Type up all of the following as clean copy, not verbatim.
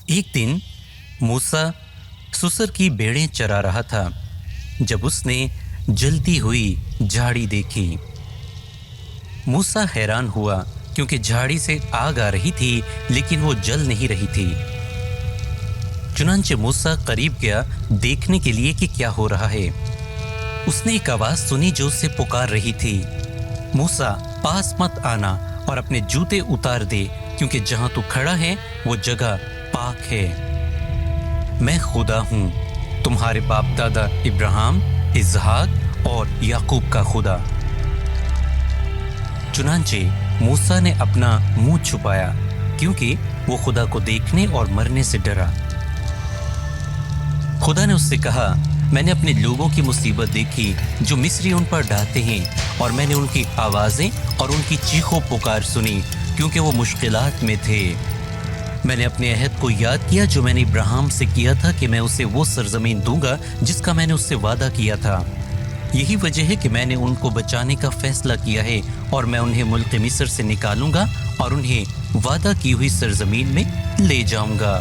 एक दिन मूसा सुसर की भेड़ें चरा रहा था जब उसने जलती हुई झाड़ी देखी। मूसा हैरान हुआ क्योंकि झाड़ी से आग आ रही थी लेकिन वो जल नहीं रही थी। चुनांचे मूसा करीब गया देखने के लिए कि क्या हो रहा है। उसने एक आवाज सुनी जो उससे पुकार रही थी, मूसा पास मत आना और अपने जूते उतार दे क्योंकि जहां तू खड़ा है वो जगह पाक है। मैं खुदा हूं, तुम्हारे बाप दादा इब्राहिम, इसहाक और याकूब का खुदा। चुनांचे मूसा ने अपना मुंह छुपाया क्योंकि वो खुदा को देखने और मरने से डरा। खुदा ने उससे कहा, मैंने अपने लोगों की मुसीबत देखी जो मिस्री उन पर ढाते हैं और मैंने उनकी आवाजें और उनकी चीखों पुकार सुनी क्योंकि वो मुश्किलात में थे। मैंने अपने अहद को याद किया जो मैंने इब्राहिम से किया था कि मैं उसे वो सरजमीन दूंगा जिसका मैंने उससे वादा किया था। यही वजह है कि मैंने उनको बचाने का फैसला किया है और मैं उन्हें मुल्क मिस्र से निकालूंगा और उन्हें वादा की हुई सरजमीन में ले जाऊंगा।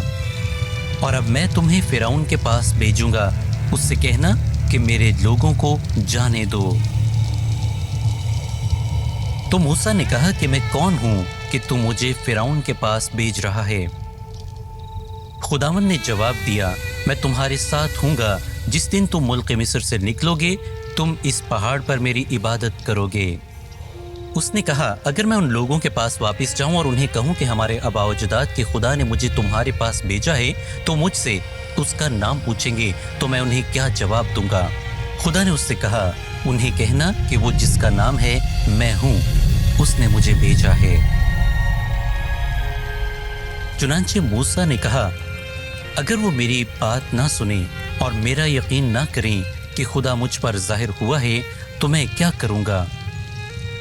और अब मैं तुम्हें फिरौन के पास भेजूंगा, उससे कहना कि मेरे लोगों को जाने दो। तो मूसा ने कहा कि मैं कौन हूं कि तू मुझे फिरौन के पास भेज रहा है। खुदावन ने जवाब दिया, मैं तुम्हारे साथ हूंगा। जिस दिन तुम मुल्क मिस्र से निकलोगे तुम इस पहाड़ पर मेरी इबादत करोगे। उसने कहा, अगर मैं उन लोगों के पास वापस जाऊं और उन्हें कहूं कि हमारे आबा-ओ-अजदाद के खुदा ने मुझे तुम्हारे पास भेजा है तो मुझसे उसका नाम पूछेंगे तो मैं उन्हें क्या जवाब दूंगा। खुदा ने उससे कहा, उन्हें कहना कि वो जिसका नाम है मैं हूं, उसने मुझे भेजा है। चुनांचे मूसा ने कहा, अगर वो मेरी बात ना सुने और मेरा यकीन ना करें कि खुदा मुझ पर जाहिर हुआ है तो मैं क्या करूंगा।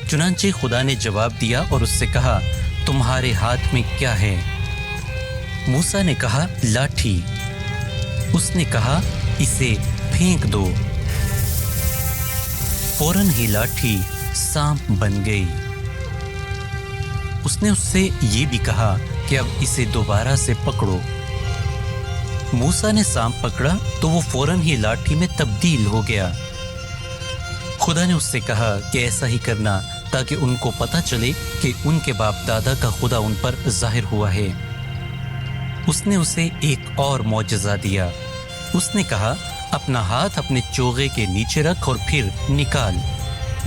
चुनांचे खुदा ने जवाब दिया और उससे कहा, तुम्हारे हाथ में क्या है। मूसा ने कहा, लाठी। उसने कहा, इसे फेंक दो। फौरन ही लाठी सांप बन गई। उसने उससे ये भी कहा कि अब इसे दोबारा से पकड़ो। मूसा ने सांप पकड़ा तो वो फौरन ही लाठी में तब्दील हो गया। खुदा ने उससे कहा कि ऐसा ही करना ताकि उनको पता चले कि उनके बाप दादा का खुदा उन पर जाहिर हुआ है। उसने उसे एक और मौजज़ा दिया। उसने कहा, अपना हाथ अपने चोगे के नीचे रख और फिर निकाल।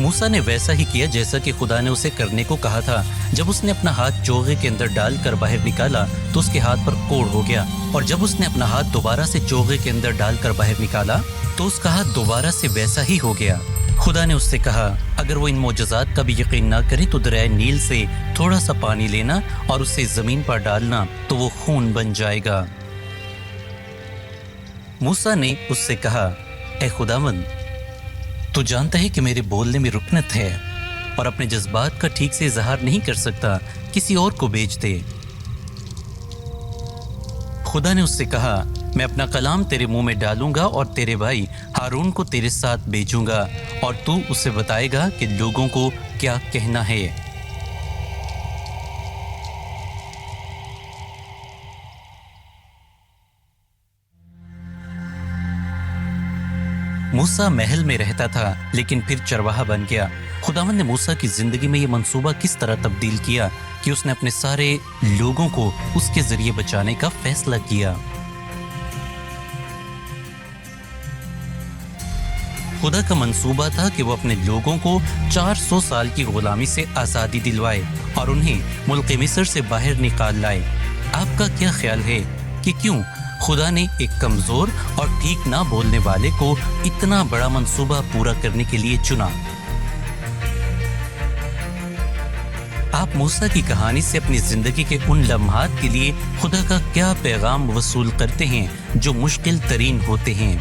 मूसा ने वैसा ही किया जैसा कि खुदा ने उसे करने को कहा था। जब उसने अपना हाथ चोगे के अंदर डालकर बाहर निकाला तो उसके हाथ पर कोढ़ हो गया, और जब उसने अपना हाथ दोबारा से चोगे के अंदर डालकर बाहर निकाला तो उसका हाथ दोबारा से वैसा ही हो गया। खुदा ने उससे कहा, अगर वो इन मोजज़ात का भी यकीन ना करे तो दरिया नील से थोड़ा सा पानी लेना और उसे जमीन पर डालना तो वो खून बन जाएगा। मूसा ने उससे कहा, ए खुदावंद, तू जानता है कि मेरे बोलने में रुकनत है और अपने जज्बात का ठीक से इजहार नहीं कर सकता, किसी और को भेज दे। खुदा ने उससे कहा, मैं अपना कलाम तेरे मुंह में डालूंगा और तेरे भाई हारून को तेरे साथ भेजूंगा और तू उसे बताएगा कि लोगों को क्या कहना है। मूसा महल में रहता था लेकिन फिर चरवाहा बन गया। खुदावंद ने मूसा की जिंदगी में ये मंसूबा किस तरह तब्दील किया कि उसने अपने सारे लोगों को उसके जरिए बचाने का फैसला किया। खुदा का मंसूबा था कि वो अपने लोगों को 400 साल की गुलामी से आज़ादी दिलवाए और उन्हें मुल्क मिस्र से बाहर निकाल लाए। आपका क्या ख्याल है कि क्यों खुदा ने एक कमजोर और ठीक ना बोलने वाले को इतना बड़ा मंसूबा पूरा करने के लिए चुना? आप मूसा की कहानी से अपनी जिंदगी के उन लम्हात के लिए खुदा का क्या पैगाम वसूल करते हैं जो मुश्किल तरीन होते हैं?